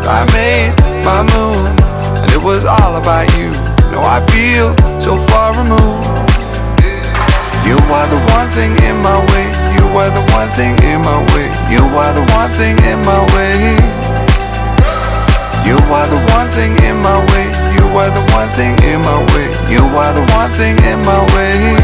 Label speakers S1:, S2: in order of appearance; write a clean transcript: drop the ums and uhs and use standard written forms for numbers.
S1: I made my move, and it was all about you. Now I feel so far removed. You are the one thing in my way. You are the one thing in my way. You are the one thing in my way. You are the one thing in my way. You are the one thing in my way. You are the one thing in my way.